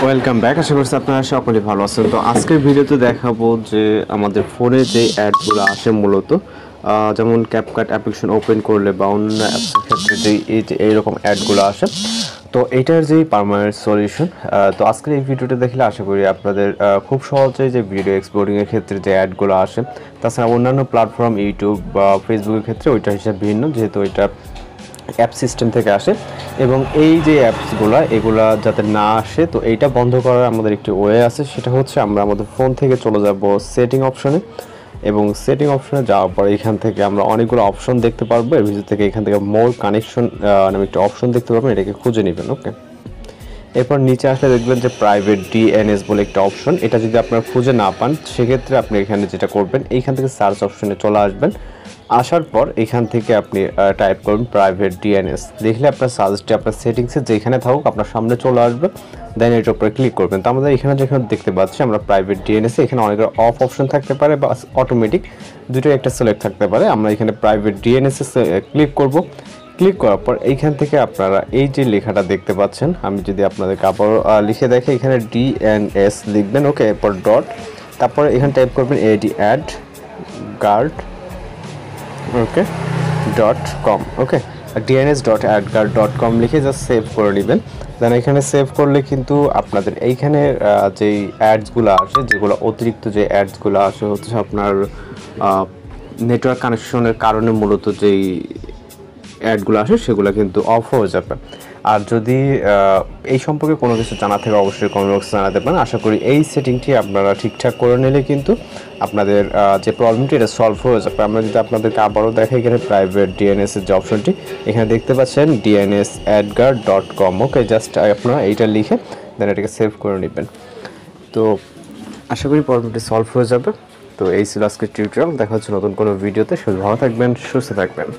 Welcome back. আশা করছি আপনারা সকলেই ভালো আছেন। তো আজকের ভিডিওতে দেখাবো যে আমাদের ফোনে যে অ্যাডগুলো আসে মূলত যেমন ক্যাপকাট অ্যাপ্লিকেশন ওপেন করলে বা অন্য অ্যাপসের ক্ষেত্রে যে এইরকম অ্যাডগুলো আসে, তো এইটার যেই পার্মানেন্ট সলিউশন। তো আজকের এই ভিডিওটা দেখলে আশা করি আপনাদের খুব সহজেই যে ভিডিও এক্সপোর্টিংয়ের ক্ষেত্রে যে অ্যাডগুলো আসে, তাছাড়া অন্যান্য প্ল্যাটফর্ম ইউটিউব বা ফেসবুকের ক্ষেত্রে ওইটার হিসাব ভিন্ন, যেহেতু ওইটা অ্যাপ সিস্টেম থেকে আসে। এবং এই যে অ্যাপসগুলো এগুলা যাতে না আসে, তো এইটা বন্ধ করার আমাদের একটি ওয়ে আছে, সেটা হচ্ছে আমরা আমাদের ফোন থেকে চলে যাব সেটিং অপশনে, এবং সেটিং অপশনে যাওয়ার পর এখান থেকে আমরা অনেকগুলো অপশন দেখতে পারবো। এর ভিতর থেকে এখান থেকে মোর কানেকশন নামে একটা অপশন দেখতে পারবেন, এটাকে খুঁজে নেবেন। ওকে, এরপর নিচে আসলে দেখবেন যে প্রাইভেট ডিএনএস বলে একটা অপশন। এটা যদি আপনারা খুঁজে না পান, সেক্ষেত্রে আপনি এখানে যেটা করবেন, এইখান থেকে সার্চ অপশনে চলে আসবেন। আসার পর এখান থেকে আপনি টাইপ করুন প্রাইভেট ডিএনএস। দেখলে আপনার সার্চটি আপনার সেটিংসে যেখানে থাকুক আপনার সামনে চলে আসবে, দেন এটার উপরে ক্লিক করবেন। তো আমাদের এখানে যেখানে দেখতে পাচ্ছি আমরা প্রাইভেট ডিএনএসে, এখানে অনেক অফ অপশন থাকতে পারে বা অটোমেটিক, দুটোই একটা সিলেক্ট থাকতে পারে। আমরা এখানে প্রাইভেট ডিএনএসে ক্লিক করব। ক্লিক করার পর এইখান থেকে আপনারা এই যে লেখাটা দেখতে পাচ্ছেন, আমি যদি আপনাদেরকে আবার লিখে দেখি, এখানে ডিএনএস লিখবেন। ওকে, এরপর ডট, তারপরে এখানে টাইপ করবেন এডি অ্যাড গার্ড, ওকে, .com। ওকে, dns.adguard.com লিখে জাস্ট সেভ করে নেবেন। দেন এখানে সেভ করলে কিন্তু আপনাদের এইখানে যেই অ্যাডসগুলো আসে, যেগুলো অতিরিক্ত যে অ্যাডসগুলো আসে হচ্ছে আপনার নেটওয়ার্ক কানেকশনের কারণে মূলত যেই অ্যাডগুলো আসে সেগুলো কিন্তু অফ হয়ে যাবে। আর যদি এই সম্পর্কে কোনো কিছু জানা থাকে অবশ্যই কমেন্ট বক্সে জানাতে পারেন। আশা করি এই সেটিংটি আপনারা ঠিকঠাক করে নিলে কিন্তু আপনাদের যে প্রবলেমটি এটা সলভ হয়ে যাবে। আমরা যদি আপনাদেরকে আবারও দেখাই, এখানে প্রাইভেট ডিএনএস এর যে অপশনটি এখানে দেখতে পাচ্ছেন dns@guard.com। ওকে, জাস্ট আপনারা এইটা লিখে দেন এটাকে সেভ করে নেবেন। তো আশা করি প্রবলেমটি সলভ হয়ে যাবে। তো এই ছিল আজকের টিউটোরিয়াল। দেখা হচ্ছে নতুন কোনো ভিডিওতে। ভালো থাকবেন, সুস্থ থাকবেন।